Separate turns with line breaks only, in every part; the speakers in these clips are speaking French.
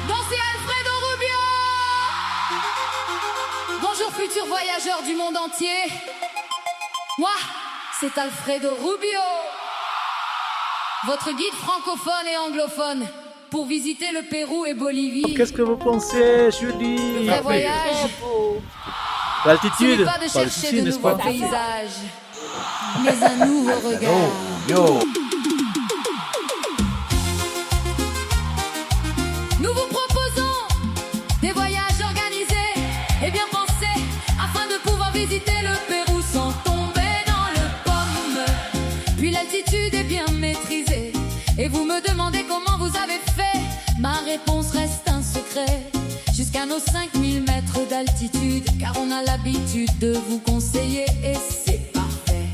Dansez Alfredo Rubio. Bonjour futurs voyageurs du monde entier. Moi, c'est Alfredo Rubio, votre guide francophone et anglophone pour visiter le Pérou et Bolivie.
Qu'est-ce que vous pensez, Julie?
Le vrai voyage, ce
L'altitude,
n'est pas de
pas le
chercher
souci,
de
n'est-ce
nouveaux
pas?
paysages, mais un nouveau regard.
Yo.
Nous vous proposons des voyages organisés et bien pensés afin de pouvoir visiter le Pérou sans tomber dans le pomme. Puis l'altitude est bien maîtrisée et vous me demandez comment vous avez fait. Ma réponse reste un secret. Jusqu'à nos 5000 mètres d'altitude, car on a l'habitude de vous conseiller et c'est parfait.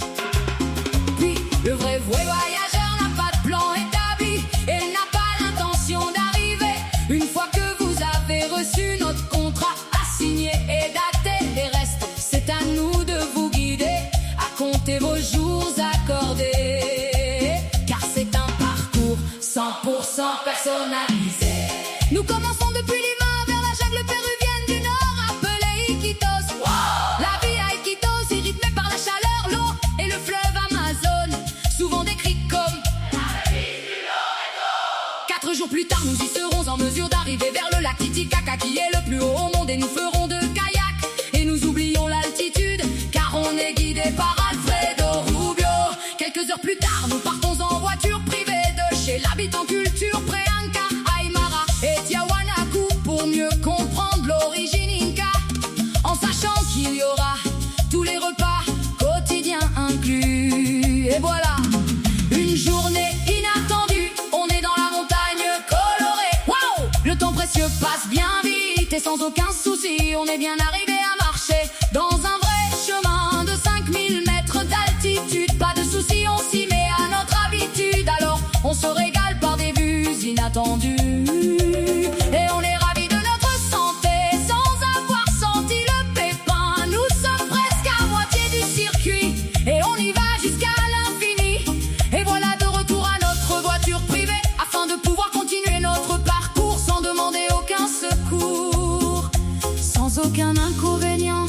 Puis le vrai voyageur n'a pas de plan établi et n'a pas l'intention d'arriver. Une fois que vous avez reçu notre contrat à signer et daté, les restes, c'est à nous de vous guider, à compter vos jours accordés. Car c'est un parcours 100% personnalisé. Nous commençons depuis Lima vers la jungle péruvienne du Nord, appelée Iquitos. La vie à Iquitos est rythmée par la chaleur, l'eau et le fleuve Amazon, souvent décrit comme 4 jours plus tard, nous y serons en mesure d'arriver vers le lac Titicaca, qui est le plus haut au monde, et nous ferons de kayak. Et nous oublions l'altitude, car on est guidé par Alfredo Rubio. Quelques heures plus tard, nous partons en voiture privée de chez l'habitant culture Préanca, Aymara et Tiahuanacu pour mieux comprendre l'origine Inca, en sachant qu'il y aura tous les repas quotidiens inclus. Et voilà, une journée inattendue, on est dans la montagne colorée. Waouh, le temps précieux passe bien vite et sans aucun souci, on est bien arrivé à marcher dans un vrai chemin de 5000 mètres d'altitude. Pas de souci, on s'y met à notre habitude, alors on se régale par des vues inattendues. Et on est ravis de notre santé sans avoir senti le pépin. Nous sommes presque à moitié du circuit et on y va jusqu'à l'infini. Et voilà de retour à notre voiture privée afin de pouvoir continuer notre parcours sans demander aucun secours. Sans aucun inconvénient,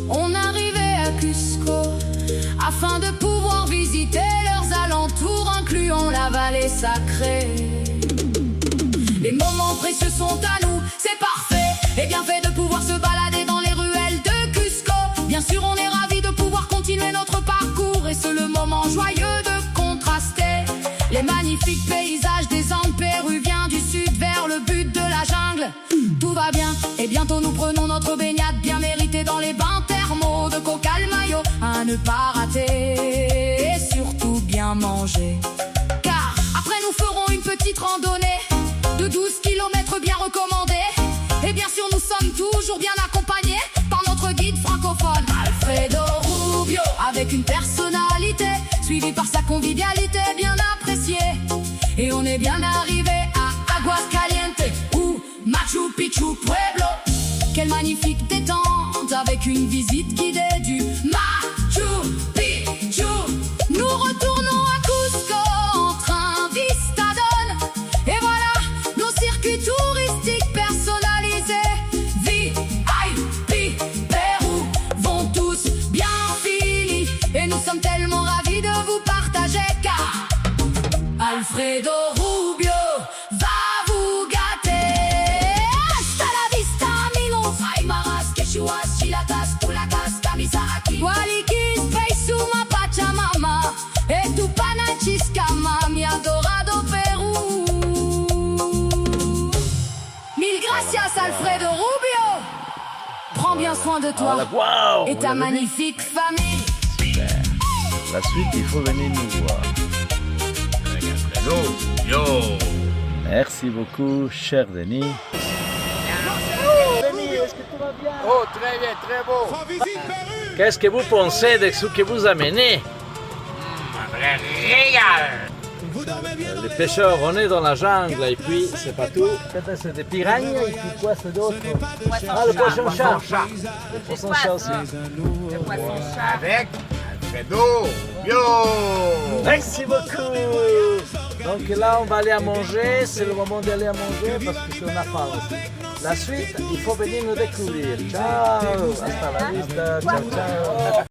on arrivait à Cusco afin de pouvoir visiter leurs alentours, incluant la vallée sacrée. Les moments précieux sont à nous, c'est parfait et bien fait de pouvoir se balader dans les ruelles de Cusco. Bien sûr, on est ravis de pouvoir continuer notre parcours et c'est le moment joyeux de contraster les magnifiques paysages des Andes péruviens du sud vers le but de la jungle. Tout va bien et bientôt nous prenons notre baignade bien méritée dans les bains thermaux de Cocalmayo à ne pas rater et surtout bien manger. Car après nous ferons une petite randonnée de 12 km bien recommandée. Et bien sûr nous sommes toujours bien accompagnés par notre guide francophone Alfredo Rubio, avec une personnalité suivie par sa convivialité bien appréciée. Et on est bien arrivé à Aguascalientes ou Machu Picchu Pueblo. Quelle magnifique détente avec une visite guidée du Machu Picchu. Nous retournons à Cusco en train Vistadone. Et voilà nos circuits touristiques personnalisés VIP Pérou vont tous bien finis. Et nous sommes tellement ravis de vous partager, car Alfredo Rubio va vous gâter. Hasta la vista amigos, Aymaras, Quechuas, Chilatas, Pulacas, Kamisaraki, Walikis, Paysuma, Pachamama et Tupanachiscama, mi adorado Pérou. Mille gracias Alfredo Rubio. Prends bien soin de toi
Wow,
et ta magnifique famille.
Super. La suite, il faut venir nous voir.
Yo.
Merci beaucoup, cher Denis. Denis, est-ce que tout va bien?
Oh, très bien, très beau.
Qu'est-ce que vous pensez de ce que vous amenez?
Un vrai régal.
Les pêcheurs, on est dans la jungle et puis c'est pas tout. Peut-être c'est des piranhas et puis quoi c'est d'autre? Ah, le poisson-chat. Le poisson-chat aussi.
Le poisson-chat avec Alfredo. Yo.
Merci beaucoup. Donc là, on va aller à manger. C'est le moment d'aller à manger parce qu'on a faim aussi. La suite, il faut venir nous découvrir. Ciao, hasta la vista, ciao, ciao.